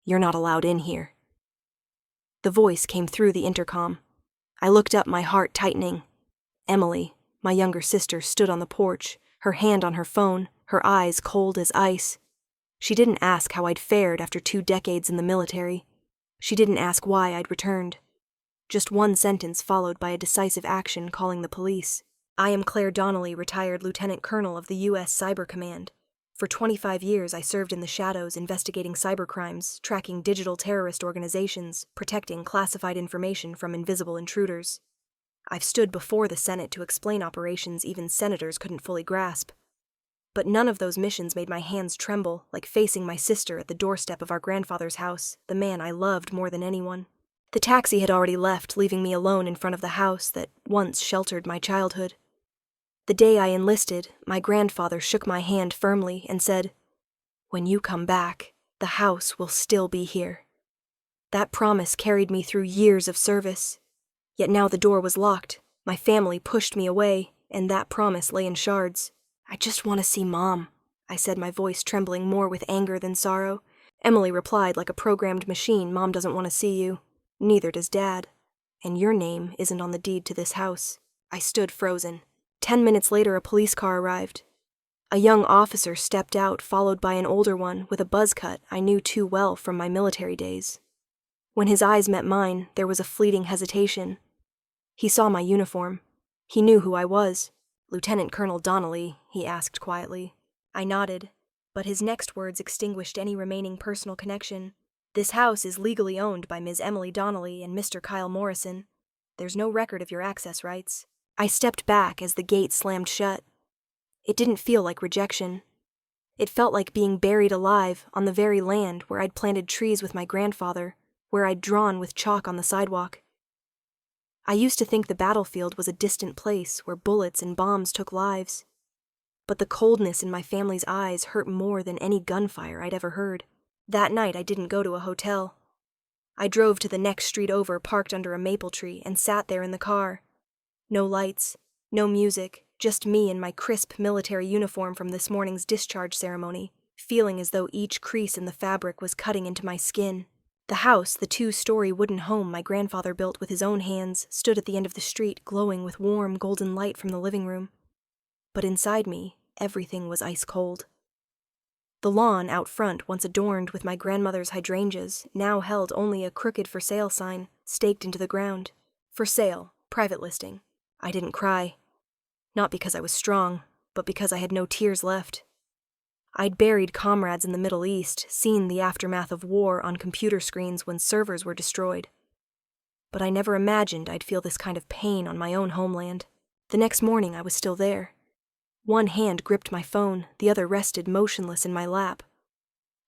"You're not allowed in here." The voice came through the intercom. I looked up, my heart tightening. Emily, my younger sister, stood on the porch, her hand on her phone, her eyes cold as ice. She didn't ask how I'd fared after 2 decades in the military. She didn't ask why I'd returned. Just one sentence followed by a decisive action calling the police. "I am Claire Donnelly, retired Lieutenant Colonel of the U.S. Cyber Command. For 25 years I served in the shadows investigating cybercrimes, tracking digital terrorist organizations, protecting classified information from invisible intruders. I've stood before the Senate to explain operations even senators couldn't fully grasp. But none of those missions made my hands tremble, like facing my sister at the doorstep of our grandfather's house, the man I loved more than anyone. The taxi had already left, leaving me alone in front of the house that once sheltered my childhood. The day I enlisted, my grandfather shook my hand firmly and said, "When you come back, the house will still be here." That promise carried me through years of service. Yet now the door was locked, my family pushed me away, and that promise lay in shards. "I just want to see Mom," I said, my voice trembling more with anger than sorrow. Emily replied like a programmed machine, "Mom doesn't want to see you. Neither does Dad. And your name isn't on the deed to this house." I stood frozen. 10 minutes later, a police car arrived. A young officer stepped out, followed by an older one with a buzz cut I knew too well from my military days. When his eyes met mine, there was a fleeting hesitation. He saw my uniform. He knew who I was. "Lieutenant Colonel Donnelly," he asked quietly. I nodded, but his next words extinguished any remaining personal connection. "This house is legally owned by Ms. Emily Donnelly and Mr. Kyle Morrison. There's no record of your access rights." I stepped back as the gate slammed shut. It didn't feel like rejection. It felt like being buried alive on the very land where I'd planted trees with my grandfather, where I'd drawn with chalk on the sidewalk. I used to think the battlefield was a distant place where bullets and bombs took lives. But the coldness in my family's eyes hurt more than any gunfire I'd ever heard. That night I didn't go to a hotel. I drove to the next street over, parked under a maple tree, and sat there in the car. No lights, no music, just me in my crisp military uniform from this morning's discharge ceremony, feeling as though each crease in the fabric was cutting into my skin. The house, the 2-story wooden home my grandfather built with his own hands, stood at the end of the street, glowing with warm, golden light from the living room. But inside me, everything was ice cold. The lawn out front, once adorned with my grandmother's hydrangeas, now held only a crooked "for sale" sign, staked into the ground. "For sale, private listing." I didn't cry. Not because I was strong, but because I had no tears left. I'd buried comrades in the Middle East, seen the aftermath of war on computer screens when servers were destroyed. But I never imagined I'd feel this kind of pain on my own homeland. The next morning I was still there. One hand gripped my phone, the other rested motionless in my lap.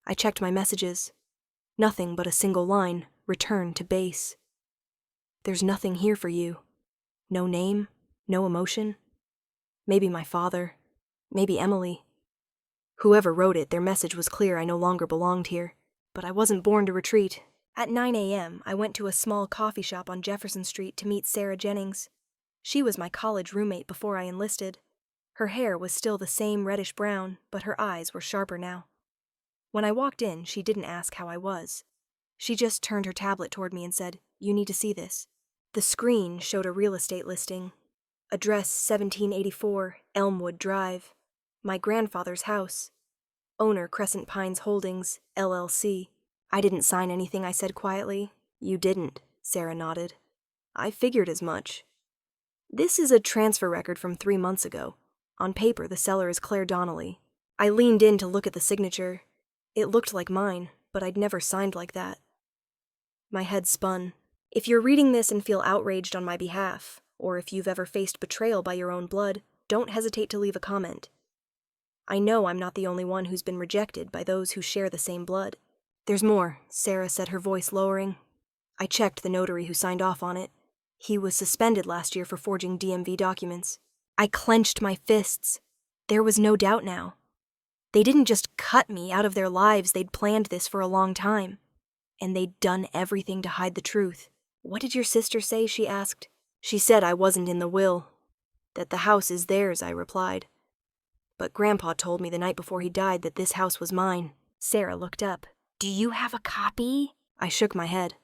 I checked my messages. Nothing but a single line, "Return to base." "There's nothing here for you." No name, no emotion. Maybe my father, maybe Emily. Whoever wrote it, their message was clear. I no longer belonged here. But I wasn't born to retreat. At 9 a.m., I went to a small coffee shop on Jefferson Street to meet Sarah Jennings. She was my college roommate before I enlisted. Her hair was still the same reddish brown, but her eyes were sharper now. When I walked in, she didn't ask how I was. She just turned her tablet toward me and said, "You need to see this." The screen showed a real estate listing. Address 1784 Elmwood Drive. My grandfather's house. Owner Crescent Pines Holdings, LLC. "I didn't sign anything," I said quietly. "You didn't," Sarah nodded. "I figured as much." "This is a transfer record from 3 months ago. On paper, the seller is Claire Donnelly." I leaned in to look at the signature. It looked like mine, but I'd never signed like that. My head spun. If you're reading this and feel outraged on my behalf, or if you've ever faced betrayal by your own blood, don't hesitate to leave a comment. I know I'm not the only one who's been rejected by those who share the same blood. "There's more," Sarah said, her voice lowering. I checked the notary who signed off on it. He was suspended last year for forging DMV documents. I clenched my fists. There was no doubt now. They didn't just cut me out of their lives, they'd planned this for a long time. And they'd done everything to hide the truth. "What did your sister say?" she asked. "She said I wasn't in the will. That the house is theirs," I replied. "But Grandpa told me the night before he died that this house was mine." Sarah looked up. Do you have a copy? I shook my head.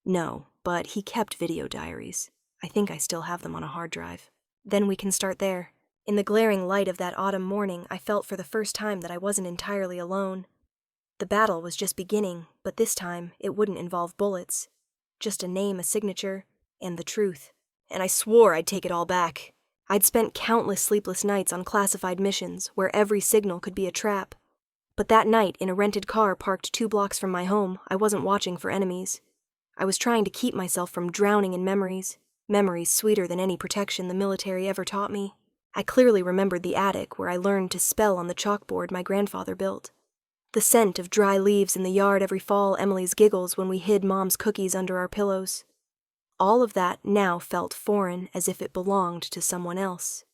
No, but he kept video diaries. I think I still have them on a hard drive. Then we can start there. In the glaring light of that autumn morning, I felt for the first time that I wasn't entirely alone. The battle was just beginning, but this time it wouldn't involve bullets. Just a name, a signature, and the truth. And I swore I'd take it all back. I'd spent countless sleepless nights on classified missions where every signal could be a trap. But that night, in a rented car parked 2 blocks from my home, I wasn't watching for enemies. I was trying to keep myself from drowning in memories sweeter than any protection the military ever taught me. I clearly remembered the attic where I learned to spell on the chalkboard my grandfather built. The scent of dry leaves in the yard every fall, Emily's giggles when we hid Mom's cookies under our pillows. All of that now felt foreign, as if it belonged to someone else.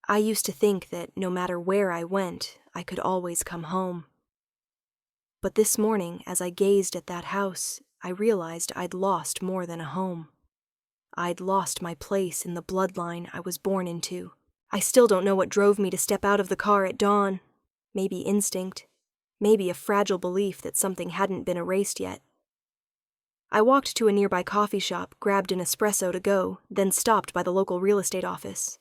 I used to think that no matter where I went, I could always come home. But this morning, as I gazed at that house, I realized I'd lost more than a home. I'd lost my place in the bloodline I was born into. I still don't know what drove me to step out of the car at dawn. Maybe instinct. Maybe a fragile belief that something hadn't been erased yet. I walked to a nearby coffee shop, grabbed an espresso to go, then stopped by the local real estate office.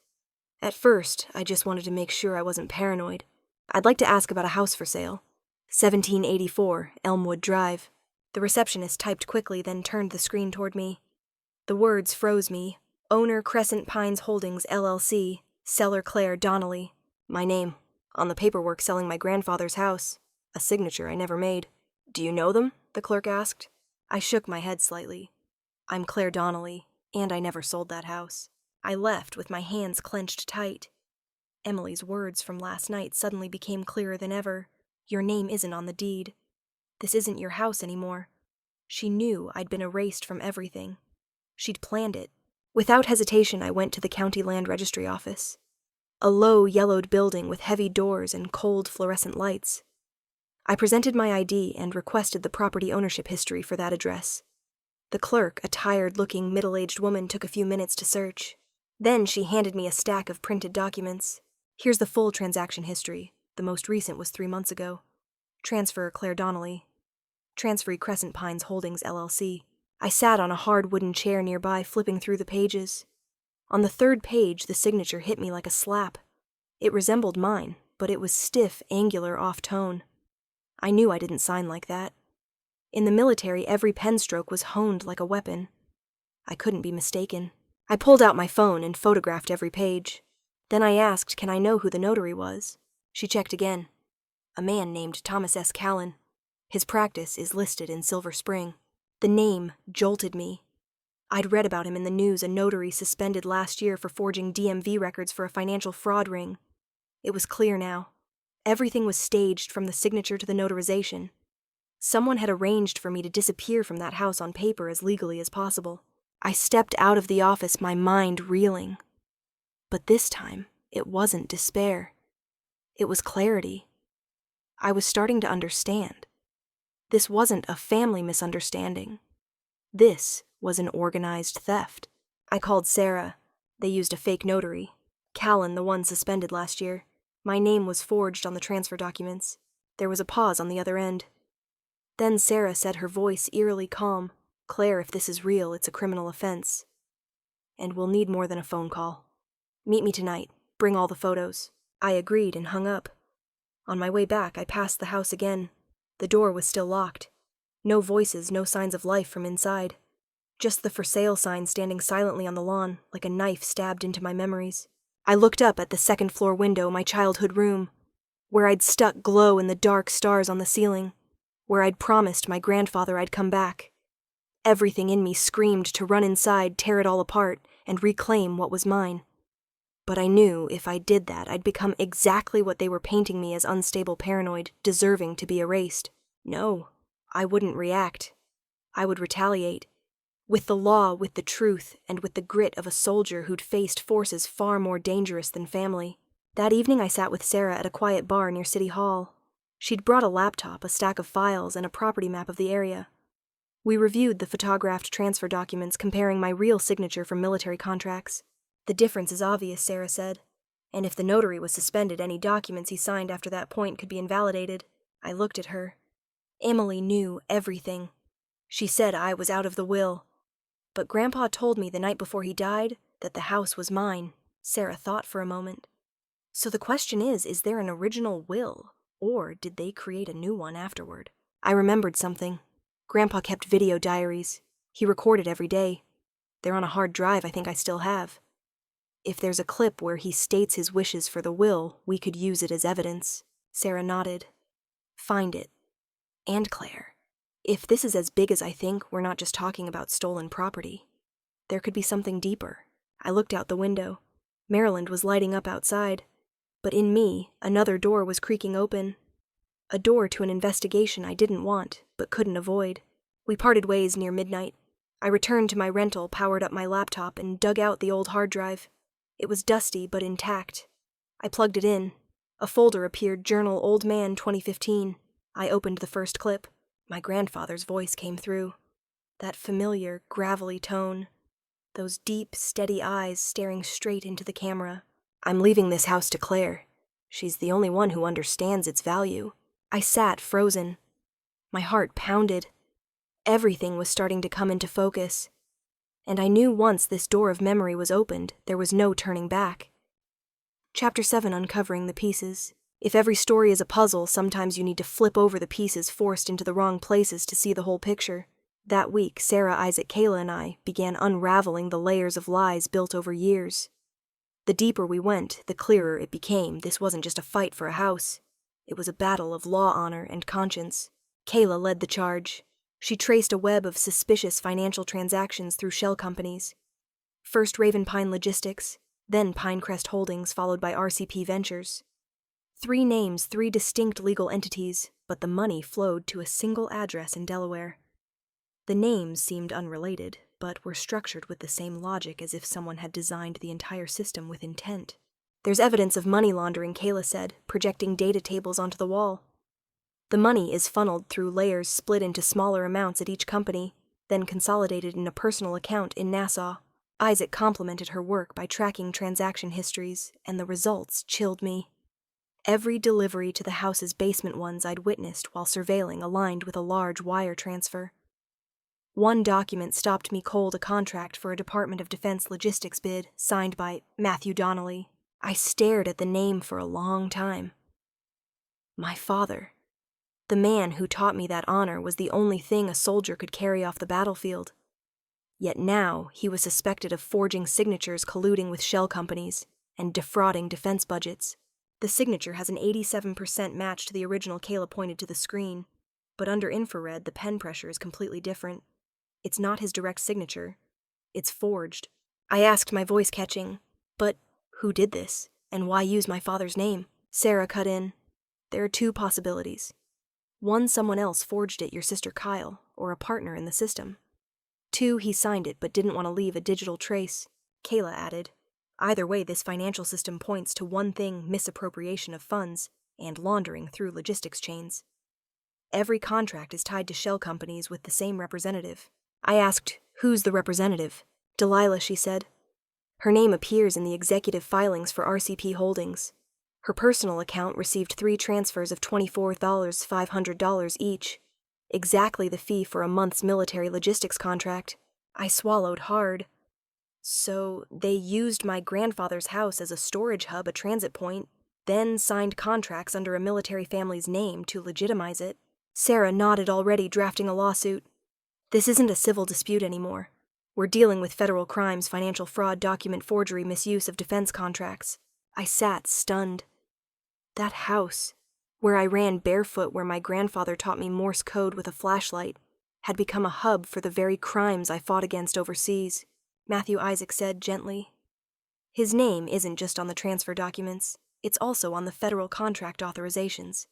At first, I just wanted to make sure I wasn't paranoid. I'd like to ask about a house for sale. 1784, Elmwood Drive. The receptionist typed quickly, then turned the screen toward me. The words froze me. Owner Crescent Pines Holdings, LLC. Seller Claire Donnelly. My name. On the paperwork selling my grandfather's house. A signature I never made. Do you know them? The clerk asked. I shook my head slightly. I'm Claire Donnelly, and I never sold that house. I left with my hands clenched tight. Emily's words from last night suddenly became clearer than ever. Your name isn't on the deed. This isn't your house anymore. She knew I'd been erased from everything. She'd planned it. Without hesitation, I went to the county land registry office. A low, yellowed building with heavy doors and cold fluorescent lights. I presented my ID and requested the property ownership history for that address. The clerk, a tired-looking, middle-aged woman, took a few minutes to search. Then she handed me a stack of printed documents. Here's the full transaction history. The most recent was 3 months ago. Transfer Claire Donnelly. Transferee Crescent Pines Holdings, LLC. I sat on a hard wooden chair nearby, flipping through the pages. On the 3rd page, the signature hit me like a slap. It resembled mine, but it was stiff, angular, off-tone. I knew I didn't sign like that. In the military, every pen stroke was honed like a weapon. I couldn't be mistaken. I pulled out my phone and photographed every page. Then I asked, can I know who the notary was? She checked again. A man named Thomas S. Callan. His practice is listed in Silver Spring. The name jolted me. I'd read about him in the news, a notary suspended last year for forging DMV records for a financial fraud ring. It was clear now. Everything was staged from the signature to the notarization. Someone had arranged for me to disappear from that house on paper as legally as possible. I stepped out of the office, my mind reeling. But this time, it wasn't despair. It was clarity. I was starting to understand. This wasn't a family misunderstanding. This was an organized theft. I called Sarah. They used a fake notary. Callan, the one suspended last year. My name was forged on the transfer documents. There was a pause on the other end. Then Sarah said, her voice eerily calm, Claire, if this is real, it's a criminal offense. And we'll need more than a phone call. Meet me tonight. Bring all the photos. I agreed and hung up. On my way back, I passed the house again. The door was still locked. No voices, no signs of life from inside. Just the for sale sign standing silently on the lawn, like a knife stabbed into my memories. I looked up at the 2nd floor window, my childhood room, where I'd stuck glow in the dark stars on the ceiling, where I'd promised my grandfather I'd come back. Everything in me screamed to run inside, tear it all apart, and reclaim what was mine. But I knew if I did that, I'd become exactly what they were painting me as unstable paranoid, deserving to be erased. No, I wouldn't react. I would retaliate. With the law, with the truth, and with the grit of a soldier who'd faced forces far more dangerous than family. That evening I sat with Sarah at a quiet bar near City Hall. She'd brought a laptop, a stack of files, and a property map of the area. We reviewed the photographed transfer documents, comparing my real signature from military contracts. The difference is obvious, Sarah said. And if the notary was suspended, any documents he signed after that point could be invalidated. I looked at her. Emily knew everything. She said I was out of the will. But Grandpa told me the night before he died that the house was mine. Sarah thought for a moment. So the question is there an original will, or did they create a new one afterward? I remembered something. Grandpa kept video diaries. He recorded every day. They're on a hard drive I think I still have. If there's a clip where he states his wishes for the will, we could use it as evidence. Sarah nodded. Find it. And Claire. If this is as big as I think, we're not just talking about stolen property. There could be something deeper. I looked out the window. Maryland was lighting up outside. But in me, another door was creaking open. A door to an investigation I didn't want, but couldn't avoid. We parted ways near midnight. I returned to my rental, powered up my laptop, and dug out the old hard drive. It was dusty, but intact. I plugged it in. A folder appeared, Journal Old Man 2015. I opened the first clip. My grandfather's voice came through. That familiar, gravelly tone. Those deep, steady eyes staring straight into the camera. I'm leaving this house to Claire. She's the only one who understands its value. I sat frozen. My heart pounded. Everything was starting to come into focus. And I knew once this door of memory was opened, there was no turning back. Chapter 7, Uncovering the Pieces. If every story is a puzzle, sometimes you need to flip over the pieces forced into the wrong places to see the whole picture. That week, Sarah, Isaac, Kayla, and I began unraveling the layers of lies built over years. The deeper we went, the clearer it became this wasn't just a fight for a house. It was a battle of law, honor, and conscience. Kayla led the charge. She traced a web of suspicious financial transactions through shell companies. First Raven Pine Logistics, then Pinecrest Holdings, followed by RCP Ventures. 3 names, 3 distinct legal entities, but the money flowed to a single address in Delaware. The names seemed unrelated, but were structured with the same logic as if someone had designed the entire system with intent. There's evidence of money laundering, Kayla said, projecting data tables onto the wall. The money is funneled through layers split into smaller amounts at each company, then consolidated in a personal account in Nassau. Isaac complimented her work by tracking transaction histories, and the results chilled me. Every delivery to the house's basement ones I'd witnessed while surveilling aligned with a large wire transfer. One document stopped me cold, a contract for a Department of Defense logistics bid, signed by Matthew Donnelly. I stared at the name for a long time. My father. The man who taught me that honor was the only thing a soldier could carry off the battlefield. Yet now he was suspected of forging signatures, colluding with shell companies, and defrauding defense budgets. The signature has an 87% match to the original Kayla pointed to the screen, but under infrared the pen pressure is completely different. It's not his direct signature. It's forged. I asked, my voice catching, but who did this, and why use my father's name? Sarah cut in. There are 2 possibilities. 1, someone else forged it, your sister Kyle, or a partner in the system. 2, he signed it but didn't want to leave a digital trace. Kayla added. Either way, this financial system points to one thing: misappropriation of funds and laundering through logistics chains. Every contract is tied to shell companies with the same representative. I asked, who's the representative? Delilah, she said. Her name appears in the executive filings for RCP Holdings. Her personal account received 3 transfers of $24,500 each, exactly the fee for a month's military logistics contract. I swallowed hard. So they used my grandfather's house as a storage hub, a transit point, then signed contracts under a military family's name to legitimize it. Sarah nodded, already drafting a lawsuit. This isn't a civil dispute anymore. We're dealing with federal crimes, financial fraud, document forgery, misuse of defense contracts. I sat stunned. That house, where I ran barefoot, where my grandfather taught me Morse code with a flashlight, had become a hub for the very crimes I fought against overseas. Matthew, Isaac said gently. His name isn't just on the transfer documents, it's also on the federal contract authorizations.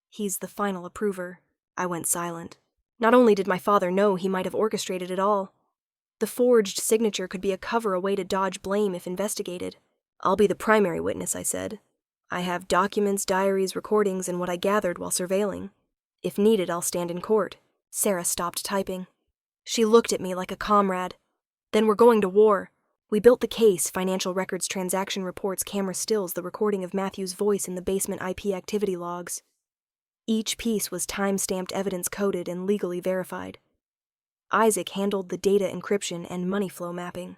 He's the final approver. I went silent. Not only did my father know he might have orchestrated it all, the forged signature could be a cover, a way to dodge blame if investigated. I'll be the primary witness, I said. I have documents, diaries, recordings, and what I gathered while surveilling. If needed, I'll stand in court. Sarah stopped typing. She looked at me like a comrade. Then we're going to war. We built the case, financial records, transaction reports, camera stills, the recording of Matthew's voice in the basement IP activity logs. Each piece was time-stamped evidence coded and legally verified. Isaac handled the data encryption and money flow mapping.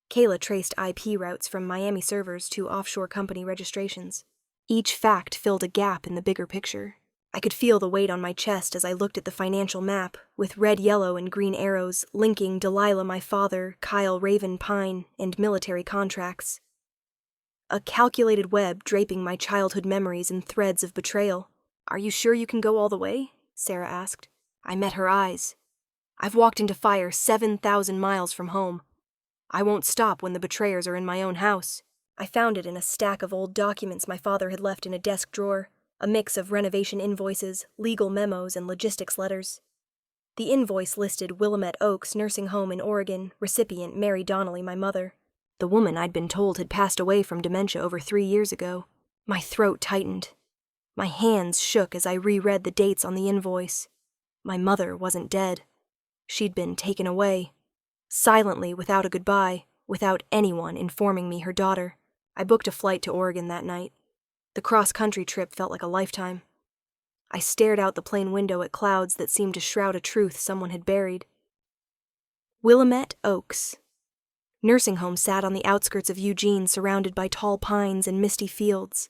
Kayla traced IP routes from Miami servers to offshore company registrations. Each fact filled a gap in the bigger picture. I could feel the weight on my chest as I looked at the financial map, with red, yellow, and green arrows linking Delilah, my father, Kyle, Raven, Pine, and military contracts. A calculated web draping my childhood memories in threads of betrayal. "Are you sure you can go all the way?" Sarah asked. I met her eyes. "I've walked into fire 7,000 miles from home. I won't stop when the betrayers are in my own house." I found it in a stack of old documents my father had left in a desk drawer, a mix of renovation invoices, legal memos, and logistics letters. The invoice listed Willamette Oaks Nursing Home in Oregon, recipient Mary Donnelly, my mother. The woman I'd been told had passed away from dementia over 3 years ago. My throat tightened. My hands shook as I reread the dates on the invoice. My mother wasn't dead. She'd been taken away. Silently, without a goodbye, without anyone informing me her daughter. I booked a flight to Oregon that night. The cross-country trip felt like a lifetime. I stared out the plane window at clouds that seemed to shroud a truth someone had buried. Willamette Oaks. Nursing home sat on the outskirts of Eugene, surrounded by tall pines and misty fields.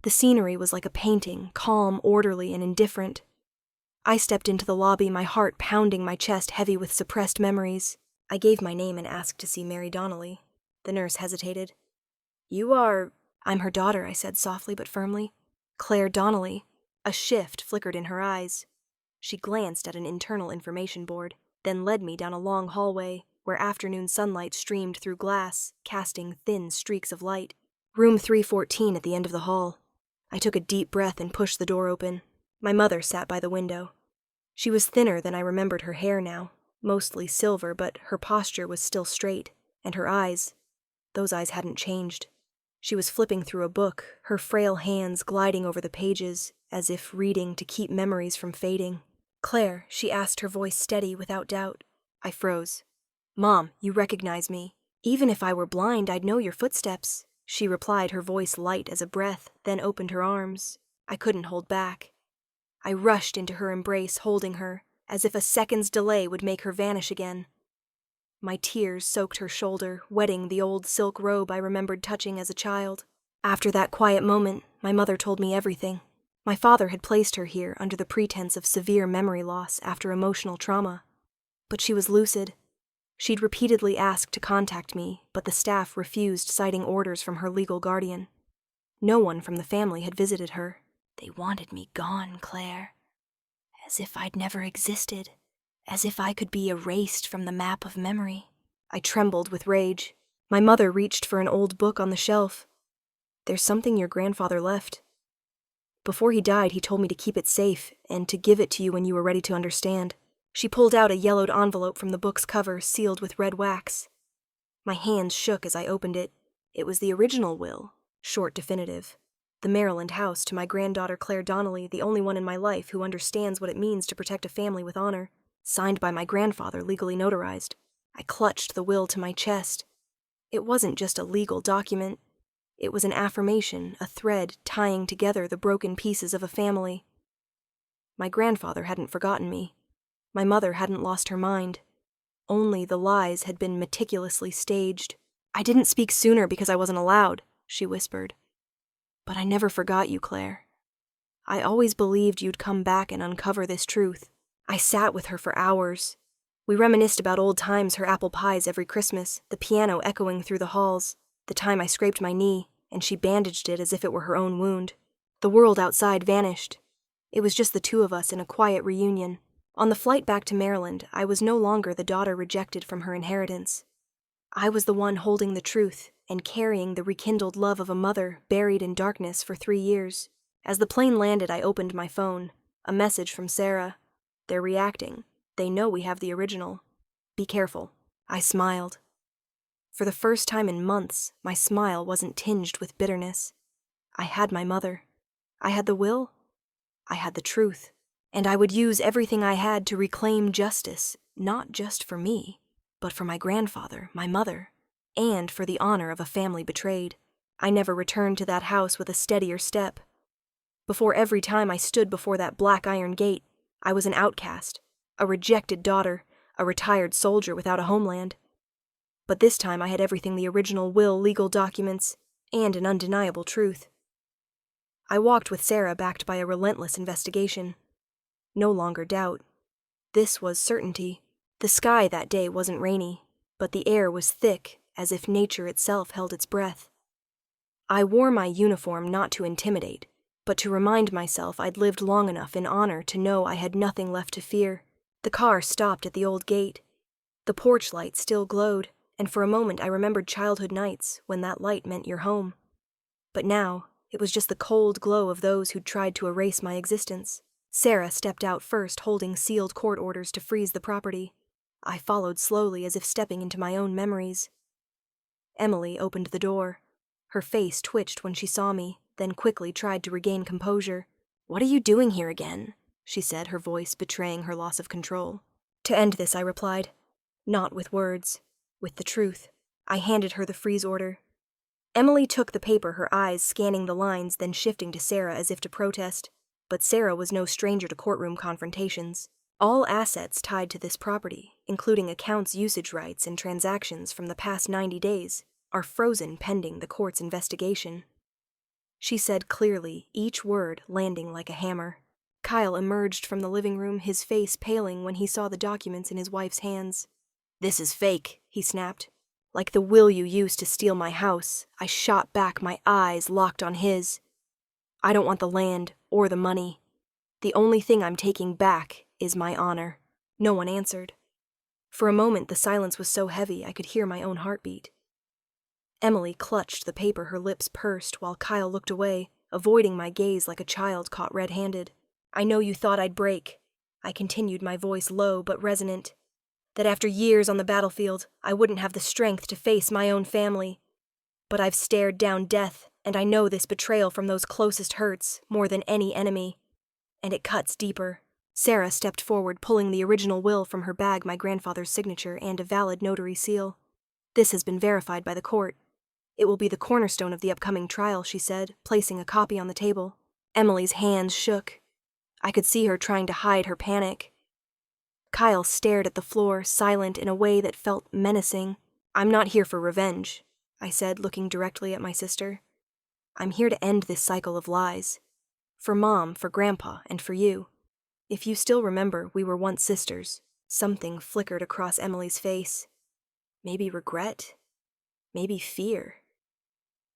The scenery was like a painting, calm, orderly, and indifferent. I stepped into the lobby, my heart pounding my chest heavy with suppressed memories. I gave my name and asked to see Mary Donnelly. The nurse hesitated. "You are—" "I'm her daughter," I said softly but firmly. "Claire Donnelly." A shift flickered in her eyes. She glanced at an internal information board, then led me down a long hallway where afternoon sunlight streamed through glass, casting thin streaks of light. Room 314 at the end of the hall. I took a deep breath and pushed the door open. My mother sat by the window. She was thinner than I remembered her hair now, mostly silver, but her posture was still straight, and her eyes, those eyes hadn't changed. She was flipping through a book, her frail hands gliding over the pages, as if reading to keep memories from fading. "Claire," she asked, her voice steady without doubt. I froze. "Mom, you recognize me. Even if I were blind, I'd know your footsteps," she replied, her voice light as a breath, then opened her arms. I couldn't hold back. I rushed into her embrace, holding her, as if a second's delay would make her vanish again. My tears soaked her shoulder, wetting the old silk robe I remembered touching as a child. After that quiet moment, my mother told me everything. My father had placed her here under the pretense of severe memory loss after emotional trauma. But she was lucid. She'd repeatedly asked to contact me, but the staff refused, citing orders from her legal guardian. No one from the family had visited her. "They wanted me gone, Claire. As if I'd never existed. As if I could be erased from the map of memory." I trembled with rage. My mother reached for an old book on the shelf. "There's something your grandfather left. Before he died, he told me to keep it safe and to give it to you when you were ready to understand." She pulled out a yellowed envelope from the book's cover, sealed with red wax. My hands shook as I opened it. It was the original will, short definitive. The Maryland house to my granddaughter Claire Donnelly, the only one in my life who understands what it means to protect a family with honor. Signed by my grandfather, legally notarized. I clutched the will to my chest. It wasn't just a legal document. It was an affirmation, a thread tying together the broken pieces of a family. My grandfather hadn't forgotten me. My mother hadn't lost her mind. Only the lies had been meticulously staged. "I didn't speak sooner because I wasn't allowed," she whispered. "But I never forgot you, Claire. I always believed you'd come back and uncover this truth." I sat with her for hours. We reminisced about old times, her apple pies every Christmas, the piano echoing through the halls, the time I scraped my knee, and she bandaged it as if it were her own wound. The world outside vanished. It was just the two of us in a quiet reunion. On the flight back to Maryland, I was no longer the daughter rejected from her inheritance. I was the one holding the truth and carrying the rekindled love of a mother buried in darkness for 3 years. As the plane landed, I opened my phone. A message from Sarah. "They're reacting. They know we have the original. Be careful." I smiled. For the first time in months, my smile wasn't tinged with bitterness. I had my mother. I had the will. I had the truth. And I would use everything I had to reclaim justice, not just for me, but for my grandfather, my mother, and for the honor of a family betrayed. I never returned to that house with a steadier step. Before every time I stood before that black iron gate, I was an outcast, a rejected daughter, a retired soldier without a homeland. But this time I had everything: the original will, legal documents, and an undeniable truth. I walked with Sarah, backed by a relentless investigation. No longer doubt. This was certainty. The sky that day wasn't rainy, but the air was thick, as if nature itself held its breath. I wore my uniform not to intimidate, but to remind myself I'd lived long enough in honor to know I had nothing left to fear. The car stopped at the old gate. The porch light still glowed, and for a moment I remembered childhood nights when that light meant your home. But now, it was just the cold glow of those who'd tried to erase my existence. Sarah stepped out first, holding sealed court orders to freeze the property. I followed slowly, as if stepping into my own memories. Emily opened the door. Her face twitched when she saw me, then quickly tried to regain composure. "What are you doing here again?" she said, her voice betraying her loss of control. "To end this," I replied. Not with words, with the truth. I handed her the freeze order. Emily took the paper, her eyes scanning the lines, then shifting to Sarah as if to protest. But Sarah was no stranger to courtroom confrontations. All assets tied to this property, including accounts, usage rights, and transactions from the past 90 days, are frozen pending the court's investigation. She said clearly, each word landing like a hammer. Kyle emerged from the living room, his face paling when he saw the documents in his wife's hands. "This is fake," he snapped. "Like the will you used to steal my house." I shot back, my eyes locked on his. "I don't want the land or the money. The only thing I'm taking back is my honor." No one answered. For a moment, the silence was so heavy I could hear my own heartbeat. Emily clutched the paper, her lips pursed, while Kyle looked away, avoiding my gaze like a child caught red-handed. "I know you thought I'd break," I continued, my voice low but resonant. "That after years on the battlefield, I wouldn't have the strength to face my own family. But I've stared down death, and I know this betrayal from those closest hurts more than any enemy. And it cuts deeper." Sarah stepped forward, pulling the original will from her bag, my grandfather's signature, and a valid notary seal. "This has been verified by the court. It will be the cornerstone of the upcoming trial," she said, placing a copy on the table. Emily's hands shook. I could see her trying to hide her panic. Kyle stared at the floor, silent in a way that felt menacing. "I'm not here for revenge," I said, looking directly at my sister. "I'm here to end this cycle of lies. For Mom, for Grandpa, and for you. If you still remember, we were once sisters." Something flickered across Emily's face. Maybe regret? Maybe fear?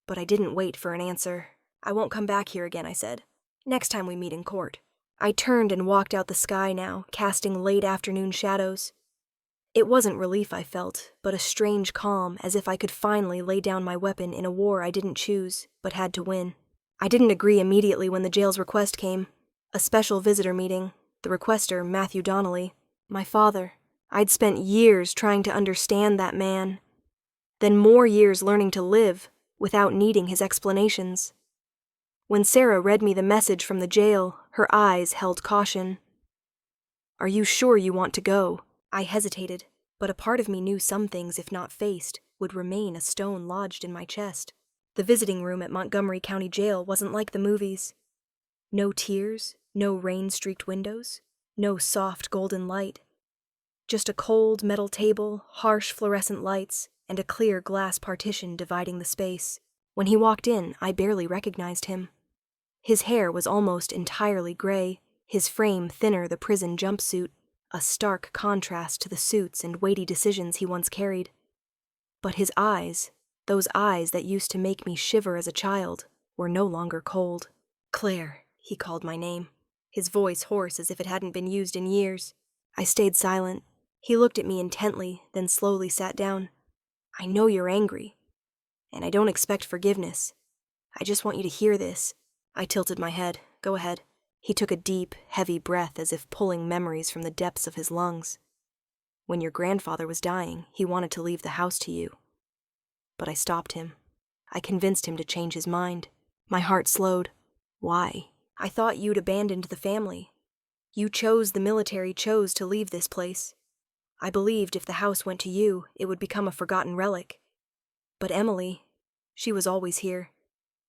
But I didn't wait for an answer. "I won't come back here again," I said. "Next time we meet in court." I turned and walked out the sky now, casting late afternoon shadows. It wasn't relief I felt, but a strange calm, as if I could finally lay down my weapon in a war I didn't choose, but had to win. I didn't agree immediately when the jail's request came. A special visitor meeting. The requester, Matthew Donnelly. My father. I'd spent years trying to understand that man. Then more years learning to live, without needing his explanations. When Sarah read me the message from the jail, her eyes held caution. "Are you sure you want to go?" I hesitated, but a part of me knew some things, if not faced, would remain a stone lodged in my chest. The visiting room at Montgomery County Jail wasn't like the movies. No tears, no rain-streaked windows, no soft golden light. Just a cold metal table, harsh fluorescent lights, and a clear glass partition dividing the space. When he walked in, I barely recognized him. His hair was almost entirely gray, his frame thinner, the prison jumpsuit, a stark contrast to the suits and weighty decisions he once carried. But his eyes, those eyes that used to make me shiver as a child, were no longer cold. "Claire," he called my name, his voice hoarse as if it hadn't been used in years. I stayed silent. He looked at me intently, then slowly sat down. "I know you're angry, and I don't expect forgiveness. I just want you to hear this." I tilted my head. "Go ahead." He took a deep, heavy breath as if pulling memories from the depths of his lungs. "When your grandfather was dying, he wanted to leave the house to you. But I stopped him. I convinced him to change his mind." My heart slowed. "Why?" "I thought you'd abandoned the family. The military chose to leave this place. I believed if the house went to you, it would become a forgotten relic. But Emily, she was always here.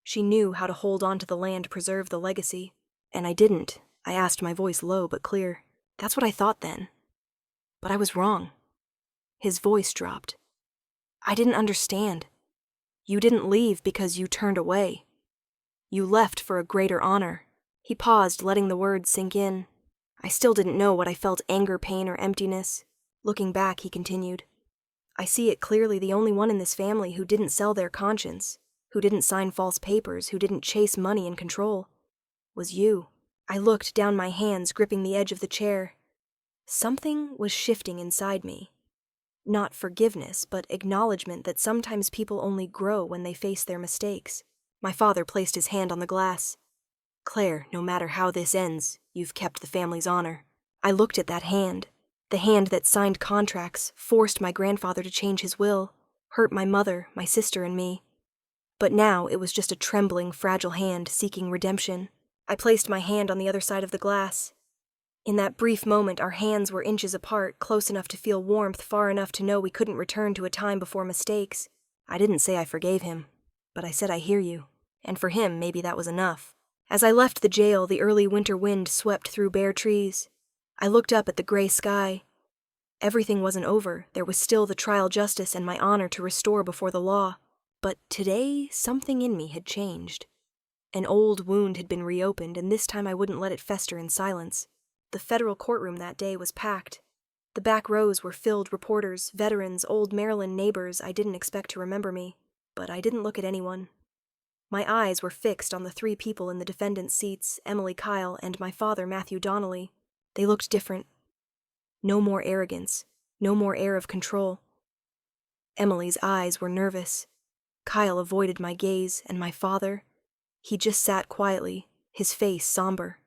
She knew how to hold on to the land, preserve the legacy. And I didn't. I asked, my voice low but clear. That's what I thought then. But I was wrong. His voice dropped. I didn't understand. You didn't leave because you turned away. You left for a greater honor. He paused, letting the words sink in. I still didn't know what I felt, anger, pain, or emptiness. Looking back, he continued. I see it clearly, the only one in this family who didn't sell their conscience, who didn't sign false papers, who didn't chase money and control, was you. I looked down, my hands gripping the edge of the chair. Something was shifting inside me. Not forgiveness, but acknowledgement that sometimes people only grow when they face their mistakes. My father placed his hand on the glass. Claire, no matter how this ends, you've kept the family's honor. I looked at that hand. The hand that signed contracts, forced my grandfather to change his will, hurt my mother, my sister, and me. But now it was just a trembling, fragile hand seeking redemption. I placed my hand on the other side of the glass. In that brief moment, our hands were inches apart, close enough to feel warmth, far enough to know we couldn't return to a time before mistakes. I didn't say I forgave him, but I said I hear you. And for him, maybe that was enough. As I left the jail, the early winter wind swept through bare trees. I looked up at the gray sky. Everything wasn't over. There was still the trial justice and my honor to restore before the law. But today, something in me had changed. An old wound had been reopened, and this time I wouldn't let it fester in silence. The federal courtroom that day was packed. The back rows were filled, reporters, veterans, old Maryland neighbors I didn't expect to remember me. But I didn't look at anyone. My eyes were fixed on the three people in the defendant's seats, Emily Kyle and my father, Matthew Donnelly. They looked different. No more arrogance, no more air of control. Emily's eyes were nervous. Kyle avoided my gaze, and my father, he just sat quietly, his face somber.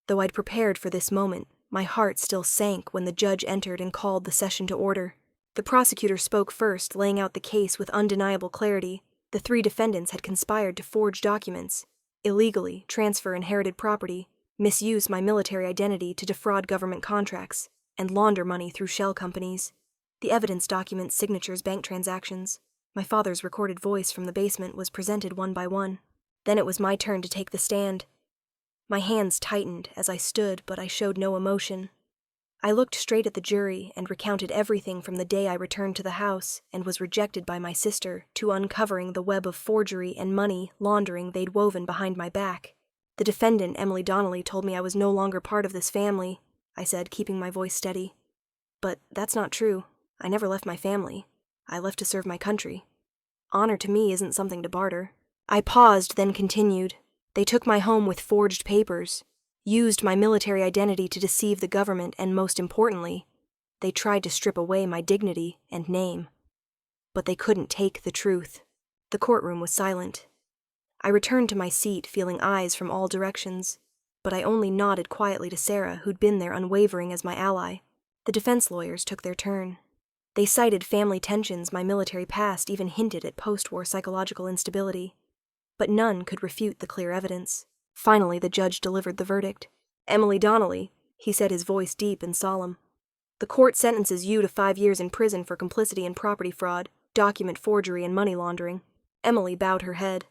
Though I'd prepared for this moment, my heart still sank when the judge entered and called the session to order. The prosecutor spoke first, laying out the case with undeniable clarity. The three defendants had conspired to forge documents, illegally transfer inherited property, misuse my military identity to defraud government contracts, and launder money through shell companies. The evidence documents, signatures, bank transactions. My father's recorded voice from the basement was presented one by one. Then it was my turn to take the stand. My hands tightened as I stood, but I showed no emotion. I looked straight at the jury and recounted everything from the day I returned to the house and was rejected by my sister to uncovering the web of forgery and money laundering they'd woven behind my back. The defendant, Emily Donnelly, told me I was no longer part of this family, I said, keeping my voice steady. But that's not true. I never left my family. I left to serve my country. Honor to me isn't something to barter. I paused, then continued. They took my home with forged papers, used my military identity to deceive the government, and most importantly, they tried to strip away my dignity and name. But they couldn't take the truth. The courtroom was silent. I returned to my seat, feeling eyes from all directions, but I only nodded quietly to Sarah, who'd been there unwavering as my ally. The defense lawyers took their turn. They cited family tensions, my military past, even hinted at post-war psychological instability. But none could refute the clear evidence. Finally, the judge delivered the verdict. Emily Donnelly, he said, his voice deep and solemn. The court sentences you to 5 years in prison for complicity in property fraud, document forgery, and money laundering. Emily bowed her head.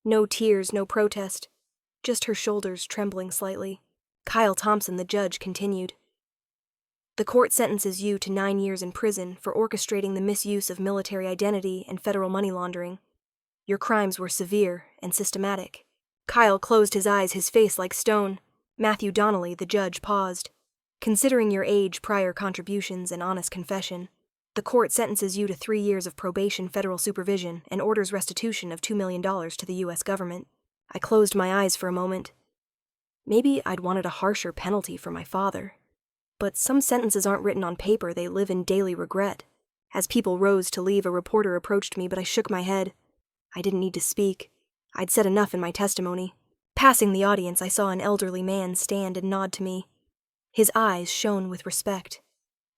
No tears, no protest. Just her shoulders trembling slightly. Kyle Thompson, the judge, continued. The court sentences you to 9 years in prison for orchestrating the misuse of military identity and federal money laundering. Your crimes were severe and systematic. Kyle closed his eyes, his face like stone. Matthew Donnelly, the judge, paused. Considering your age, prior contributions, and honest confession, the court sentences you to 3 years of probation, federal supervision, and orders restitution of $2 million to the U.S. government. I closed my eyes for a moment. Maybe I'd wanted a harsher penalty for my father. But some sentences aren't written on paper, they live in daily regret. As people rose to leave, a reporter approached me, but I shook my head. I didn't need to speak. I'd said enough in my testimony. Passing the audience, I saw an elderly man stand and nod to me. His eyes shone with respect.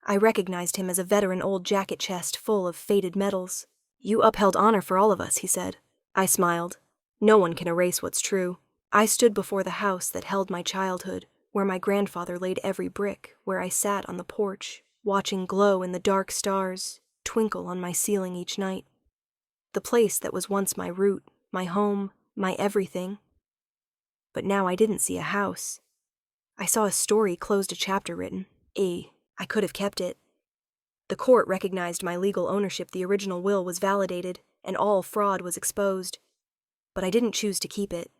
I recognized him as a veteran old jacket chest full of faded medals. You upheld honor for all of us, he said. I smiled. No one can erase what's true. I stood before the house that held my childhood, where my grandfather laid every brick, where I sat on the porch, watching glow in the dark stars twinkle on my ceiling each night. The place that was once my root, my home, my everything. But now I didn't see a house. I saw a story closed, a chapter written. I could have kept it. The court recognized my legal ownership, the original will was validated, and all fraud was exposed. But I didn't choose to keep it.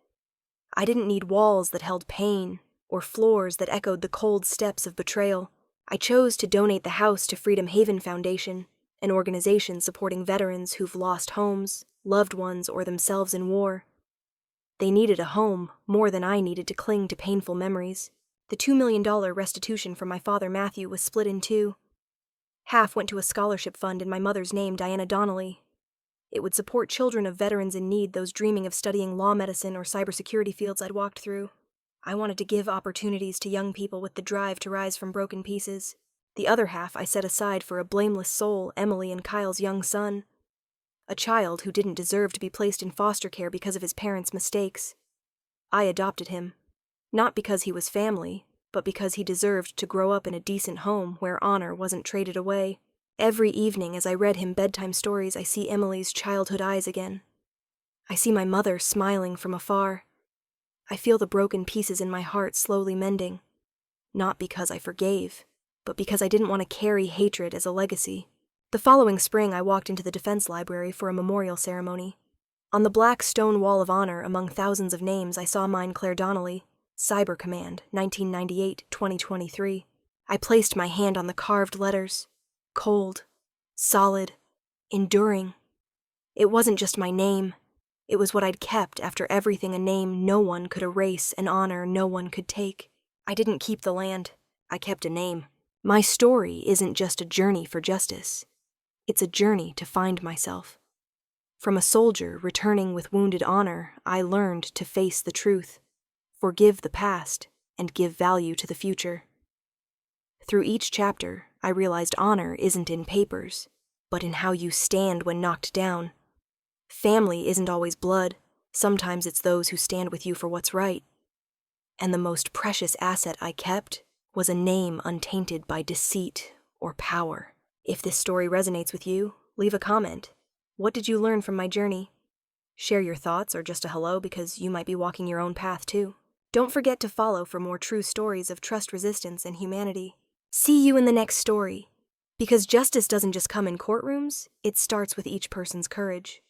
I didn't need walls that held pain, or floors that echoed the cold steps of betrayal. I chose to donate the house to Freedom Haven Foundation, an organization supporting veterans who've lost homes, loved ones, or themselves in war. They needed a home more than I needed to cling to painful memories. The $2 million restitution from my father Matthew was split in two. Half went to a scholarship fund in my mother's name, Diana Donnelly. It would support children of veterans in need, those dreaming of studying law, medicine, or cybersecurity fields I'd walked through. I wanted to give opportunities to young people with the drive to rise from broken pieces. The other half I set aside for a blameless soul, Emily and Kyle's young son. A child who didn't deserve to be placed in foster care because of his parents' mistakes. I adopted him, not because he was family, but because he deserved to grow up in a decent home where honor wasn't traded away. Every evening as I read him bedtime stories, I see Emily's childhood eyes again. I see my mother smiling from afar. I feel the broken pieces in my heart slowly mending, not because I forgave, but because I didn't want to carry hatred as a legacy. The following spring, I walked into the Defense Library for a memorial ceremony. On the black stone wall of honor, among thousands of names, I saw mine, Claire Donnelly, Cyber Command, 1998-2023. I placed my hand on the carved letters. Cold, solid, enduring. It wasn't just my name. It was what I'd kept after everything, a name no one could erase, an honor no one could take. I didn't keep the land. I kept a name. My story isn't just a journey for justice. It's a journey to find myself. From a soldier returning with wounded honor, I learned to face the truth, forgive the past, and give value to the future. Through each chapter, I realized honor isn't in papers, but in how you stand when knocked down. Family isn't always blood. Sometimes it's those who stand with you for what's right. And the most precious asset I kept was a name untainted by deceit or power. If this story resonates with you, leave a comment. What did you learn from my journey? Share your thoughts or just a hello, because you might be walking your own path too. Don't forget to follow for more true stories of trust, resistance, and humanity. See you in the next story. Because justice doesn't just come in courtrooms, it starts with each person's courage.